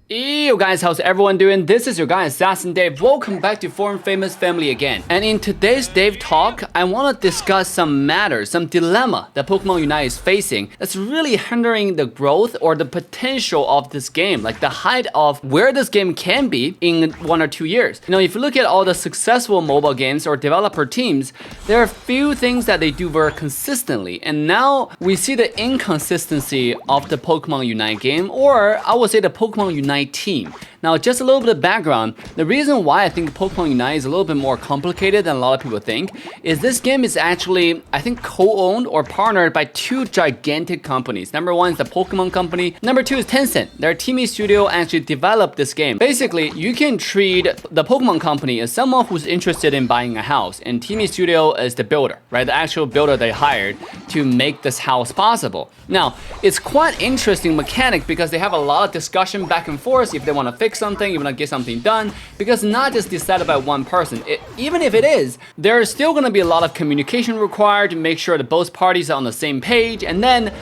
Yo guys, how's everyone doing? This is your guy Assassin Dave. Welcome back to Foreign Famous Family again. And in today's Dave Talk, I want to discuss some matters, some dilemma that Pokemon Unite is facing that's really hindering the growth or the potential of this game, like the height of where this game can be in 1 or 2 years. You know, if you look at all the successful mobile games or developer teams, there are a few things that they do very consistently. And now we see the inconsistency of the Pokemon Unite game, or I would say the Pokemon Unite team. Now, just a little bit of background. The reason why I think Pokemon Unite is a little bit more complicated than a lot of people think is this game is actually, I think, co-owned or partnered by two gigantic companies. Number one is the Pokemon company. Number two is Tencent. Their Teamy Studio actually developed this game. Basically, you can treat the Pokemon company as someone who's interested in buying a house, and Teamy Studio is the builder, right? The actual builder they hired to make this house possible. Now, it's quite interesting mechanic because they have a lot of discussion back and forth if they want to fix something, you want to get something done, because not just decided by one person. Even if it is, there's still going to be a lot of communication required to make sure that both parties are on the same page, and then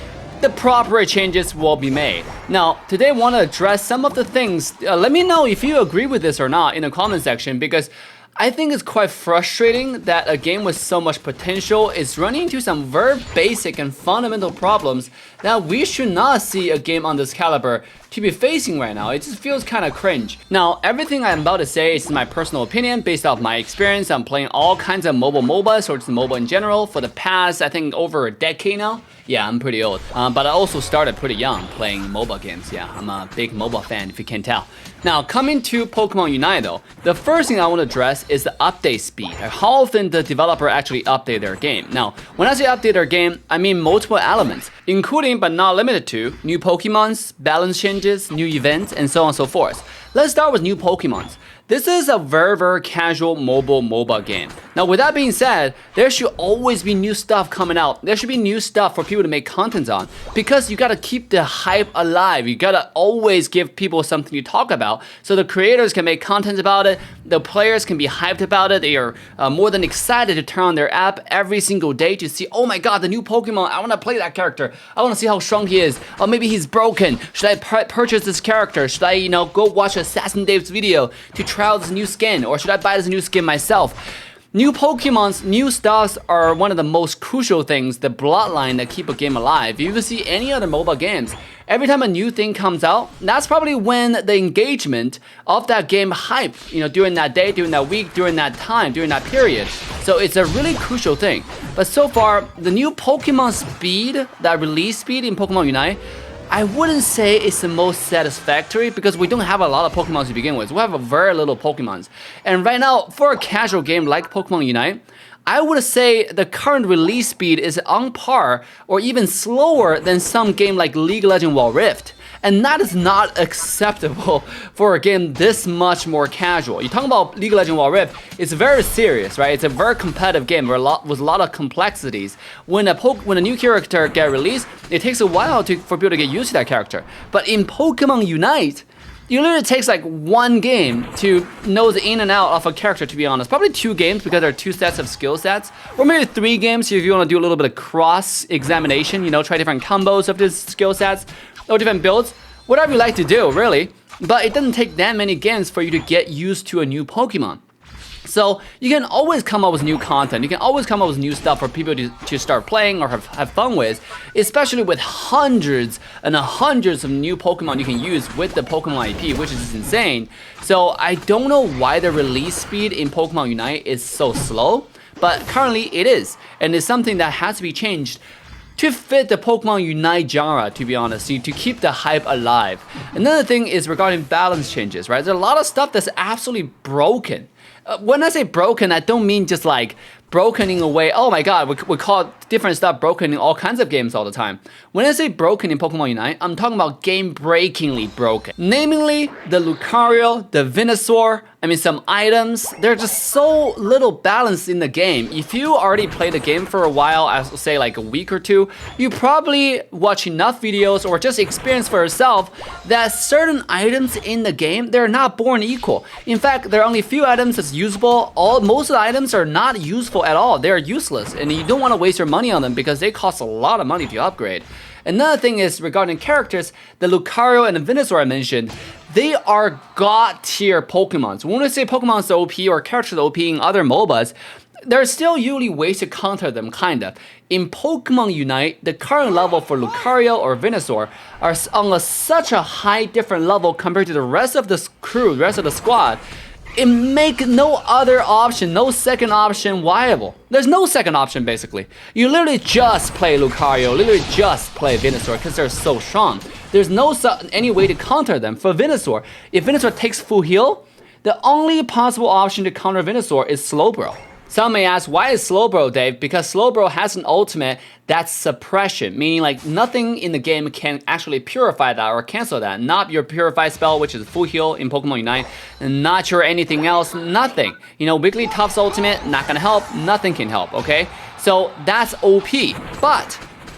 the proper changes will be made. Now, today I want to address some of the things. Let me know if you agree with this or not in the comment section, because I think it's quite frustrating that a game with so much potential is running into some very basic and fundamental problems that we should not see a game on this caliber to be facing right now. It just feels kind of cringe. Now, everything I'm about to say is my personal opinion based off my experience. I'm playing all kinds of MOBAs or just mobile in general for the past, I think, over a decade now. Yeah, I'm pretty old. But I also started pretty young playing mobile games. Yeah, I'm a big mobile fan if you can't tell. Now, coming to Pokemon Unite though, the first thing I want to address is the update speed. How often the developer actually update their game. Now, when I say update their game, I mean multiple elements, including but not limited to new Pokemons, balance changes, new events, and so on and so forth. Let's start with new Pokemons. This is a very casual mobile game. Now, with that being said, there should always be new stuff coming out. There should be new stuff for people to make content on, because you gotta keep the hype alive. You gotta always give people something to talk about, so the creators can make content about it, the players can be hyped about it. They are more than excited to turn on their app every single day to see, oh my god, the new Pokemon, I wanna play that character. I wanna see how strong he is. Or maybe he's broken. Should I purchase this character? Should I, go watch Assassin Dave's video to try out this new skin, or should I buy this new skin myself? New Pokemon's new stuffs are one of the most crucial things, the bloodline that keep a game alive. If you see any other mobile games, every time a new thing comes out, that's probably when the engagement of that game hype, during that day, during that week, during that time, during that period. So it's a really crucial thing. But so far, the new Pokemon speed, that release speed in Pokemon Unite, I wouldn't say it's the most satisfactory because we don't have a lot of Pokemons to begin with. We have a very little Pokemons. And right now, for a casual game like Pokemon Unite, I would say the current release speed is on par or even slower than some game like League of Legends Wild Rift. And that is not acceptable for a game this much more casual. You talk about League of Legends Wild Rift, it's very serious, right? It's a very competitive game with a lot of complexities. When a new character gets released, it takes a while for people to get used to that character. But in Pokemon Unite, it literally takes like one game to know the in and out of a character, to be honest. Probably 2 games because there are 2 sets of skill sets. Or maybe 3 games if you want to do a little bit of cross-examination, try different combos of these skill sets or different builds. Whatever you like to do, really. But it doesn't take that many games for you to get used to a new Pokemon. So you can always come up with new content. You can always come up with new stuff for people to start playing or have fun with, especially with hundreds and hundreds of new Pokemon you can use with the Pokemon IP, which is insane. So I don't know why the release speed in Pokemon Unite is so slow, but currently it is. And it's something that has to be changed to fit the Pokemon Unite genre, to be honest, to keep the hype alive. Another thing is regarding balance changes, right? There's a lot of stuff that's absolutely broken. When I say broken, I don't mean just like broken in a way, oh my god, we call different stuff broken in all kinds of games all the time. When I say broken in Pokemon Unite, I'm talking about game-breakingly broken. Namely, the Lucario, the Venusaur, some items, there's just so little balance in the game. If you already played the game for a while, I would say like a week or 2, you probably watch enough videos or just experience for yourself that certain items in the game, they're not born equal. In fact, there are only a few items that's usable. Most of the items are not useful at all. They're useless, and you don't want to waste your money on them because they cost a lot of money to upgrade. Another thing is regarding characters, the Lucario and the Venusaur I mentioned, they are god tier Pokemons. When we say Pokemon's OP or characters OP in other MOBAs, there's still usually ways to counter them, kinda. In Pokemon Unite, the current level for Lucario or Venusaur are on such a high different level compared to the rest of the crew, the rest of the squad. It make no other option, no second option viable. There's no second option basically. You literally just play Lucario, literally just play Venusaur because they're so strong. There's no any way to counter them. For Venusaur, if Venusaur takes full heal, the only possible option to counter Venusaur is Slowbro. Some may ask, why is Slowbro, Dave? Because Slowbro has an ultimate that's suppression, meaning like nothing in the game can actually purify that or cancel that. Not your purify spell, which is full heal in Pokemon Unite, and not your anything else, nothing. You know, Wigglytuff's ultimate, not gonna help, nothing can help, okay? So that's OP, but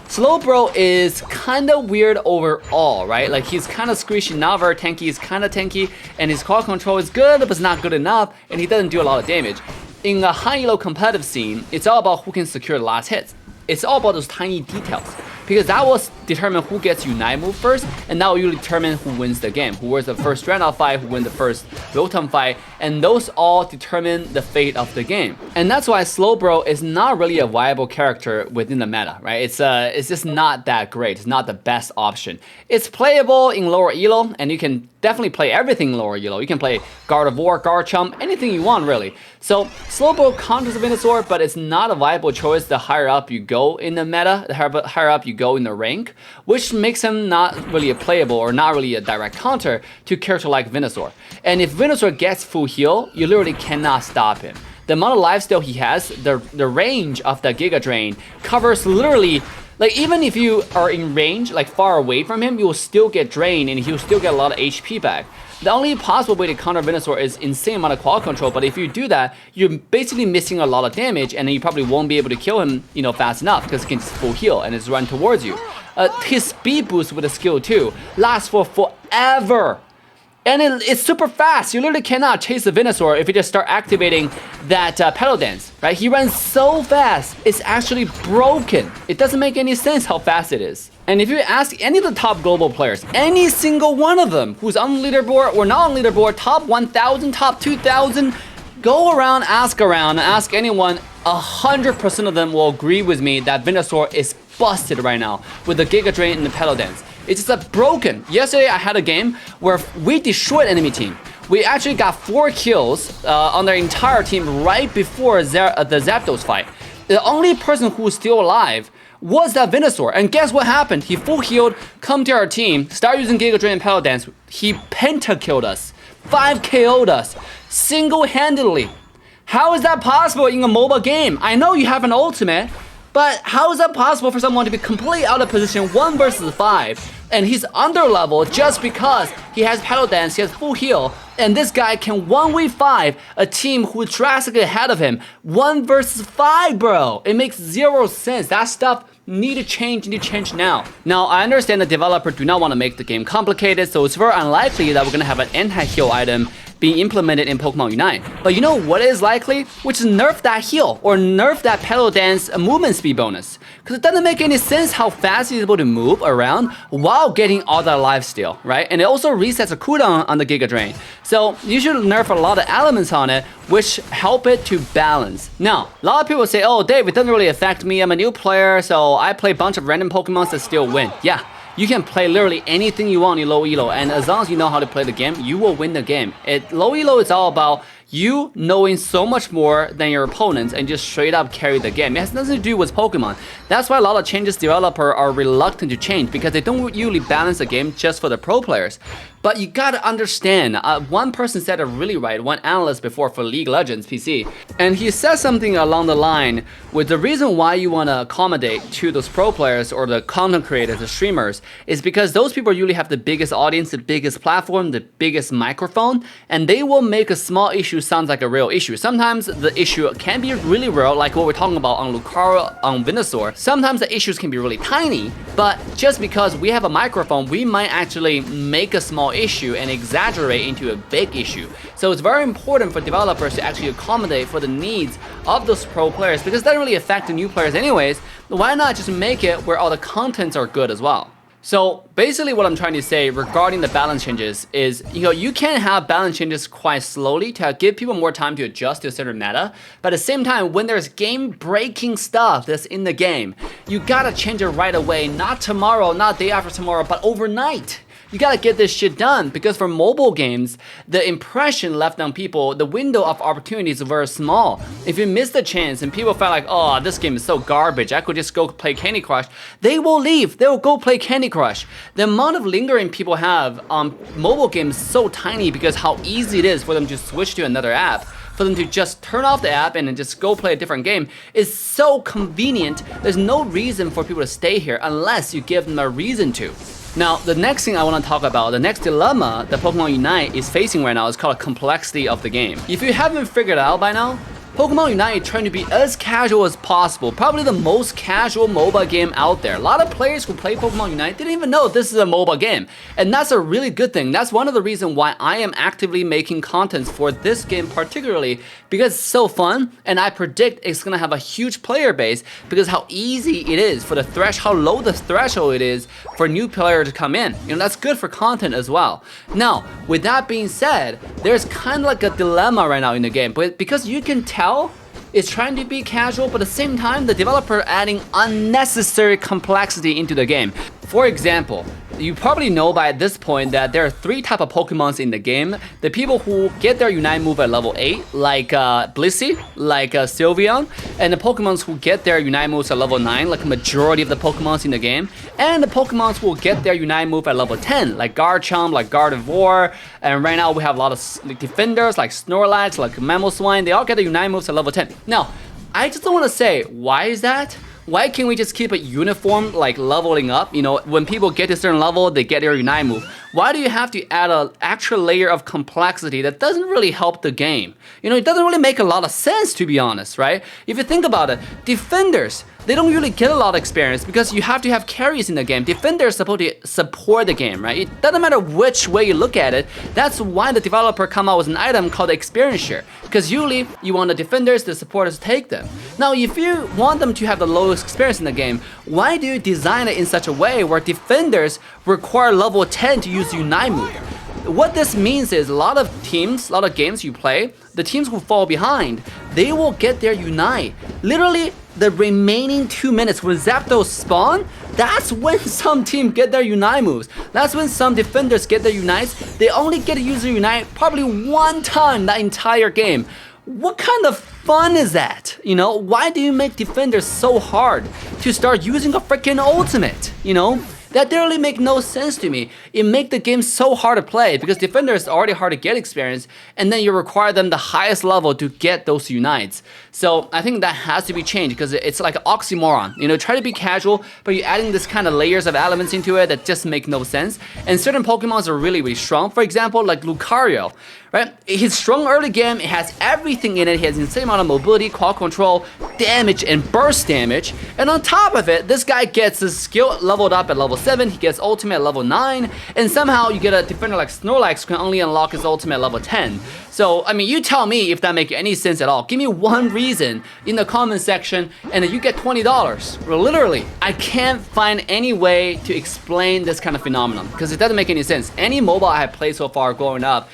Slowbro is kind of weird overall, right? Like he's kind of squishy, not very tanky, he's kind of tanky, and his core control is good, but it's not good enough, and he doesn't do a lot of damage. In a high-elo competitive scene, it's all about who can secure the last hits. It's all about those tiny details. Because that will determine who gets Unite move first, and that will usually determine who wins the game. Who wins the first Strand fight, who wins the first Rotom fight, and those all determine the fate of the game. And that's why Slowbro is not really a viable character within the meta, right? It's just not that great. It's not the best option. It's playable in lower elo, and you can definitely play everything in lower elo. You can play Gardevoir, Garchomp, anything you want really. So Slowbro counters Venusaur, but it's not a viable choice the higher up you go in the meta, the higher up you go in the rank, which makes him not really a playable or not really a direct counter to a character like Venusaur. And if Venusaur gets full heal, you literally cannot stop him. The amount of lifesteal he has, the range of the Giga Drain covers literally, like even if you are in range, like far away from him, you will still get drained and he'll still get a lot of HP back. The only possible way to counter Venusaur is insane amount of qual control, but if you do that, you're basically missing a lot of damage and then you probably won't be able to kill him, you know, fast enough because he can just full heal and just run towards you. His speed boost with a skill 2 lasts for forever. And it's super fast. You literally cannot chase the Venusaur if you just start activating that Petal Dance, right? He runs so fast, it's actually broken. It doesn't make any sense how fast it is. And if you ask any of the top global players, any single one of them who's on the leaderboard or not on the leaderboard, top 1,000, top 2,000, go around, ask anyone, 100% of them will agree with me that Venusaur is busted right now with the Giga Drain and the Petal Dance. It's just broken. Yesterday I had a game where we destroyed enemy team. We actually got 4 kills on their entire team right before the Zapdos fight. The only person who was still alive was that Venusaur. And guess what happened? He full healed, come to our team, start using Giga Drain and Petal Dance. He penta killed us, 5 KO'd us, single-handedly. How is that possible in a MOBA game? I know you have an ultimate, but how is that possible for someone to be completely out of position 1 versus 5? And he's under level just because he has Petal Dance, he has full heal, and this guy can 1v5 a team who's drastically ahead of him. 1 versus 5, bro. It makes 0 sense. That stuff need to change now. Now, I understand the developer do not want to make the game complicated, so it's very unlikely that we're gonna have an anti-heal item being implemented in Pokemon Unite. But you know what is likely? Which is nerf that heal or nerf that Petal Dance movement speed bonus. Because it doesn't make any sense how fast he's able to move around while getting all that lifesteal, right? And it also resets a cooldown on the Giga Drain. So you should nerf a lot of elements on it, which help it to balance. Now, a lot of people say, oh, Dave, it doesn't really affect me. I'm a new player, so I play a bunch of random Pokemons that still win. Yeah. You can play literally anything you want in low elo, and as long as you know how to play the game, you will win the game. Low elo is all about you knowing so much more than your opponents and just straight up carry the game. It has nothing to do with Pokemon. That's why a lot of changes developers are reluctant to change, because they don't usually balance the game just for the pro players. But you gotta understand, one person said it really right, one analyst before for League Legends PC, and he said something along the line with the reason why you wanna accommodate to those pro players or the content creators, the streamers, is because those people usually have the biggest audience, the biggest platform, the biggest microphone, and they will make a small issue sound like a real issue. Sometimes the issue can be really real, like what we're talking about on Lucario, on Venusaur. Sometimes the issues can be really tiny, but just because we have a microphone, we might actually make a small issue and exaggerate into a big issue. So it's very important for developers to actually accommodate for the needs of those pro players, because that doesn't really affect the new players anyways. Why not just make it where all the contents are good as well? So basically what I'm trying to say regarding the balance changes is, you can have balance changes quite slowly to give people more time to adjust to a certain meta. But at the same time, when there's game-breaking stuff that's in the game, you gotta change it right away, not tomorrow, not day after tomorrow, but overnight. You gotta get this shit done, because for mobile games, the impression left on people, the window of opportunity is very small. If you miss the chance and people feel like, oh, this game is so garbage, I could just go play Candy Crush, they will leave, they will go play Candy Crush. The amount of lingering people have on mobile games is so tiny because how easy it is for them to switch to another app. For them to just turn off the app and then just go play a different game is so convenient. There's no reason for people to stay here unless you give them a reason to. Now, the next thing I want to talk about, the next dilemma that Pokemon Unite is facing right now is called complexity of the game. If you haven't figured it out by now, Pokemon Unite is trying to be as casual as possible, probably the most casual MOBA game out there. A lot of players who play Pokemon Unite didn't even know this is a MOBA game, and that's a really good thing. That's one of the reasons why I am actively making content for this game particularly, because it's so fun, and I predict it's gonna have a huge player base because how easy it is for how low the threshold it is for a new player to come in. That's good for content as well. Now, with that being said, there's kind of like a dilemma right now in the game, but because you can tell it's trying to be casual, but at the same time, the developer adding unnecessary complexity into the game. For example, you probably know by this point that there are 3 types of Pokemons in the game. The people who get their Unite move at level 8, like Blissey, like Sylveon, and the Pokemons who get their Unite moves at level 9, like majority of the Pokemons in the game, and the Pokemons who will get their Unite move at level 10, like Garchomp, like Gardevoir, and right now we have a lot of defenders like Snorlax, like Mamoswine, they all get the Unite moves at level 10. Now, I just don't want to say, why is that? Why can't we just keep it uniform, like leveling up? When people get to a certain level, they get their Unite move. Why do you have to add an extra layer of complexity that doesn't really help the game? It doesn't really make a lot of sense, to be honest, right? If you think about it, defenders, they don't really get a lot of experience because you have to have carries in the game. Defenders are supposed to support the game, right? It doesn't matter which way you look at it. That's why the developer come out with an item called experience share, because usually you want the defenders, the supporters to take them. Now, if you want them to have the lowest experience in the game, why do you design it in such a way where defenders require level 10 to use Unite move? What this means is a lot of teams, a lot of games you play, the teams who fall behind, they will get their Unite. Literally, the remaining 2 minutes when Zapdos spawn, that's when some team get their Unite moves. That's when some defenders get their Unites. They only get to use their Unite probably 1 time that entire game. What kind of fun is that? Why do you make defenders so hard to start using a freaking ultimate? That really make no sense to me. It make the game so hard to play because defenders are already hard to get experience, and then you require them the highest level to get those Unites. So I think that has to be changed because it's like an oxymoron. Try to be casual, but you're adding this kind of layers of elements into it that just make no sense. And certain Pokemons are really, really strong. For example, like Lucario, right? He's strong early game. It has everything in it. He has insane amount of mobility, quad control, damage, and burst damage. And on top of it, this guy gets his skill leveled up at level 7. He gets ultimate at level 9. And somehow you get a defender like Snorlax who can only unlock his ultimate at level 10. So, you tell me if that makes any sense at all. Give me one reason in the comment section and then you get $20. Literally, I can't find any way to explain this kind of phenomenon because it doesn't make any sense. Any mobile I have played so far growing up,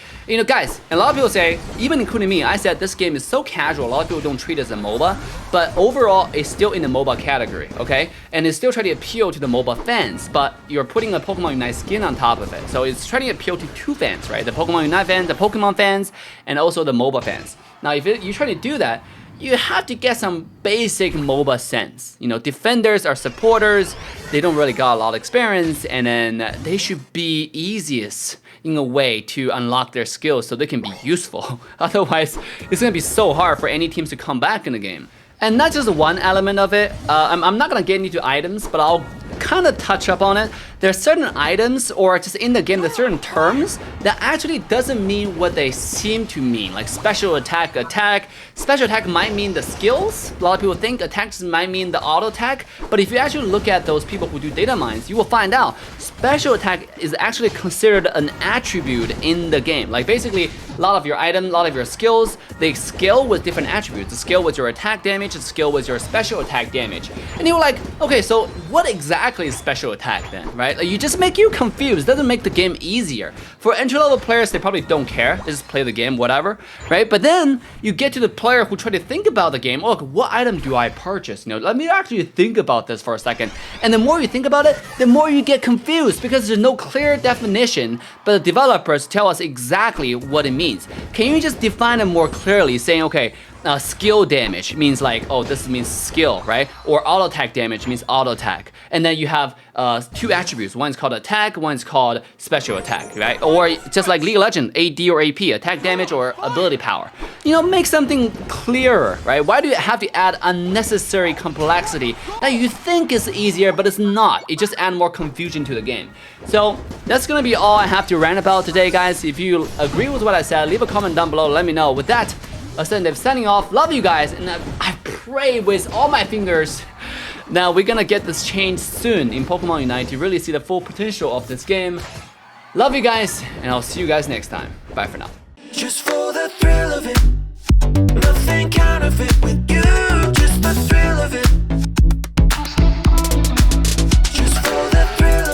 guys, and a lot of people say, even including me, I said this game is so casual, a lot of people don't treat it as a MOBA, but overall, it's still in the MOBA category, okay? And it's still trying to appeal to the MOBA fans, but you're putting a Pokemon Unite skin on top of it. So it's trying to appeal to 2 fans, right? The Pokemon Unite fans, the Pokemon fans, and also the MOBA fans. Now, if you try to do that, you have to get some basic MOBA sense. Defenders are supporters, they don't really got a lot of experience, and then they should be easiest in a way to unlock their skills so they can be useful. Otherwise, it's gonna be so hard for any teams to come back in the game. And not just one element of it. I'm not gonna get into items, but I'll kind of touch up on it. There are certain items, or just in the game, there's certain terms that actually doesn't mean what they seem to mean. Like special attack. Special attack might mean the skills. A lot of people think attacks might mean the auto attack, but if you actually look at those people who do data mines, you will find out special attack is actually considered an attribute in the game. Like basically, A lot of your items, a lot of your skills, they scale with different attributes. The scale with your attack damage, the scale with your special attack damage. And you're like, okay, so what exactly is special attack then, right? Like, you just make you confused. It doesn't make the game easier. For entry-level players, they probably don't care. They just play the game, whatever, right? But then you get to the player who try to think about the game. Oh, look, what item do I purchase? Let me actually think about this for a second. And the more you think about it, the more you get confused because there's no clear definition, but the developers tell us exactly what it means. Can you just define it more clearly, saying, okay, skill damage means like, oh, this means skill, right? Or auto attack damage means auto attack. And then you have 2 attributes. One's called attack, one's called special attack, right? Or just like League of Legends, AD or AP, attack damage or ability power. Make something clearer, right? Why do you have to add unnecessary complexity that you think is easier, but it's not? It just adds more confusion to the game. So that's gonna be all I have to rant about today, guys. If you agree with what I said, leave a comment down below, let me know. With that, Dave signing off. Love you guys, and I pray with all my fingers. Now we're gonna get this change soon in Pokemon Unite to really see the full potential of this game. Love you guys, and I'll see you guys next time. Bye for now. Just for the thrill of it, nothing